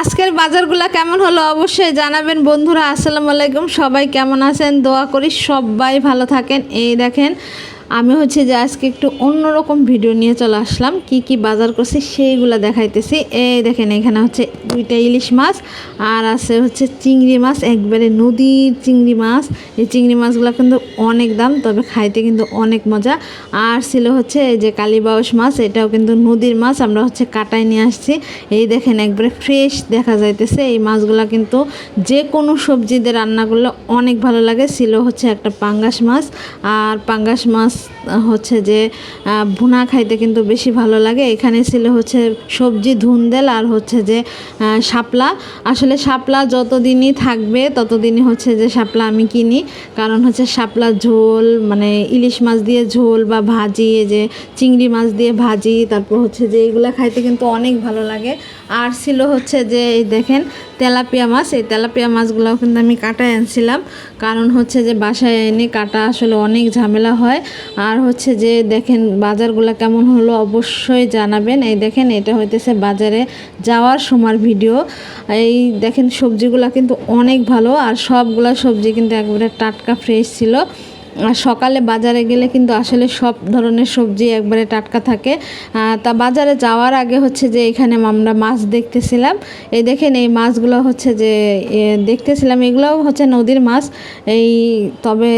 আজকের বাজারগুলো কেমন হলো অবশ্যই জানাবেন বন্ধুরা। আসসালামু আলাইকুম, সবাই কেমন আছেন? দোয়া করি সবাই ভালো থাকেন। এই দেখেন আমি হচ্ছে যে আজকে একটু অন্যরকম ভিডিও নিয়ে চলে আসলাম। কি কি বাজার করছি সেইগুলো দেখাইতেছি। এই দেখেন এখানে হচ্ছে 2টা ইলিশ মাছ আর আছে হচ্ছে চিংড়ি মাছ, একবারে নদীর চিংড়ি মাছ। এই চিংড়ি মাছগুলো কিন্তু অনেক দাম, তবে খাইতে কিন্তু অনেক মজা। আর ছিল হচ্ছে এই যে কালীবাউস মাছ, এটাও কিন্তু নদীর মাছ, আমরা হচ্ছে কাটায় নিয়ে আসছি। এই দেখেন একবারে ফ্রেশ দেখা যাইতেছে। এই মাছগুলো কিন্তু যে কোনো সবজি দিয়ে রান্না করলে অনেক ভালো লাগে। ছিল হচ্ছে একটা পাঙ্গাস মাছ, আর পাঙ্গাস মাছ হচ্ছে যে ভুনা খাইতে কিন্তু বেশি ভালো লাগে। এখানে ছিল হচ্ছে সবজি ধুন্দেল আর হচ্ছে যে শাপলা। আসলে শাপলা যতদিনই থাকবে ততদিনই হচ্ছে যে শাপলা আমি কিনি, কারণ হচ্ছে শাপলা ঝোল মানে ইলিশ মাছ দিয়ে ঝোল বা ভাজি, এই যে চিংড়ি মাছ দিয়ে ভাজি, তারপর হচ্ছে যে এইগুলো খাইতে কিন্তু অনেক ভালো লাগে। আর ছিল হচ্ছে যে এই দেখেন তেলাপিয়া মাছ। এই তেলাপিয়া মাছগুলোও কিন্তু আমি কাটায় আনছিলাম, কারণ হচ্ছে যে বাসায় এনে কাটা আসলে অনেক ঝামেলা হয়। আর হচ্ছে যে দেখেন বাজারগুলো কেমন হলো অবশ্যই জানাবেন। এই দেখেন এটা হইতেছে বাজারে যাওয়ার সময় ভিডিও। এই দেখেন সবজিগুলো কিন্তু অনেক ভালো, আর সবগুলা সবজি কিন্তু একবারে টাটকা ফ্রেশ ছিল। আর সকালে বাজারে গেলে কিন্তু আসলে সব ধরনের সবজি একবারে টাটকা থাকে। তা বাজারে যাওয়ার আগে হচ্ছে যে এখানে আমরা মাছ দেখতেছিলাম। এই দেখেন এই মাছগুলো হচ্ছে যে দেখতেছিলাম, এগুলোও হচ্ছে নদীর মাছ। এই তবে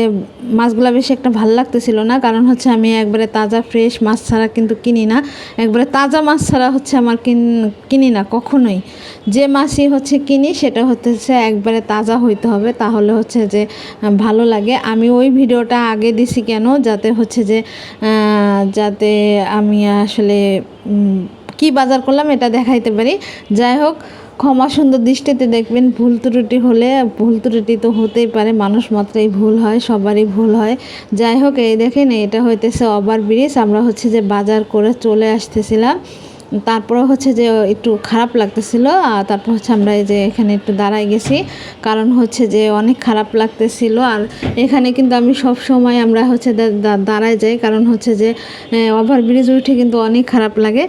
মাছগুলো বেশি একটা ভালো লাগতেছিল না, কারণ হচ্ছে আমি একবারে তাজা ফ্রেশ মাছ ছাড়া কিন্তু কিনি না। একবারে তাজা মাছ ছাড়া হচ্ছে আমার কিনি না কখনোই। যে মাছই হচ্ছে কিনি সেটা হচ্ছে একবারে তাজা হইতে হবে, তাহলে হচ্ছে যে ভালো লাগে। আমি ওই ভিডিওটা আগে দিছি কেন, যাতে হচ্ছে যে যাতে আমি আসলে কি বাজার করলাম এটা দেখাইতে পারি। যাই হোক, ক্ষমা সুন্দর দৃষ্টিতে দেখবেন। ভুল ত্রুটি হলে, ভুল ত্রুটি তো হতেই পারে, মানুষ মাত্রই ভুল হয়, সবারই ভুল হয়। যাই হোক, এই দেখেন এটা হইতেছে ওভারব্রিজ। আমরা হচ্ছে যে বাজার করে চলে আসতেছিলাম, তারপরে হচ্ছে যে একটু খারাপ লাগতেছিল। আর তারপর হচ্ছে আমরা এই যে এখানে একটু দাঁড়াই গেছি, কারণ হচ্ছে যে অনেক খারাপ লাগতেছিল। আর এখানে কিন্তু আমি সব সময় আমরা হচ্ছে দাঁড়ায় যাই, কারণ হচ্ছে যে ওভারব্রিজ উঠে কিন্তু অনেক খারাপ লাগে।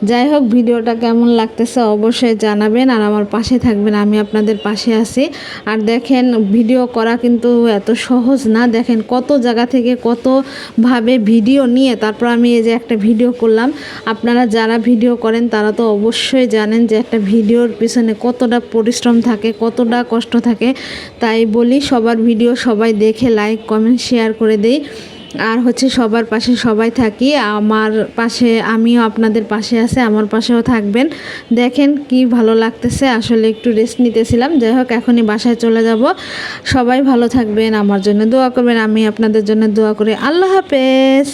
যাই হোক, ভিডিওটা কেমন লাগতেছে অবশ্যই জানাবেন, আর আমার পাশে থাকবেন, আমি আপনাদের পাশে আছি। আর দেখেন ভিডিও করা কিন্তু এত সহজ না। দেখেন কত জায়গা থেকে কতভাবে ভিডিও নিয়ে তারপর আমি এই যে একটা ভিডিও করলাম। আপনারা যারা ভিডিও করেন তারা তো অবশ্যই জানেন যে একটা ভিডিওর পিছনে কতটা পরিশ্রম থাকে, কতটা কষ্ট থাকে। তাই বলি সবার ভিডিও সবাই দেখে লাইক কমেন্ট শেয়ার করে দেই। আর হচ্ছে সবার পাশে সবাই থাকি, আমার পাশে আমিও আপনাদের পাশে আছি, আমার পাশেও থাকবেন। দেখেন কি ভালো লাগতেছে, আসলে একটু রেস্ট নিতেছিলাম। যাই হোক, এখনই বাসায় চলে যাব। সবাই ভালো থাকবেন, আমার জন্য দোয়া করবেন, আমি আপনাদের জন্য দোয়া করি। আল্লাহ হাফেজ।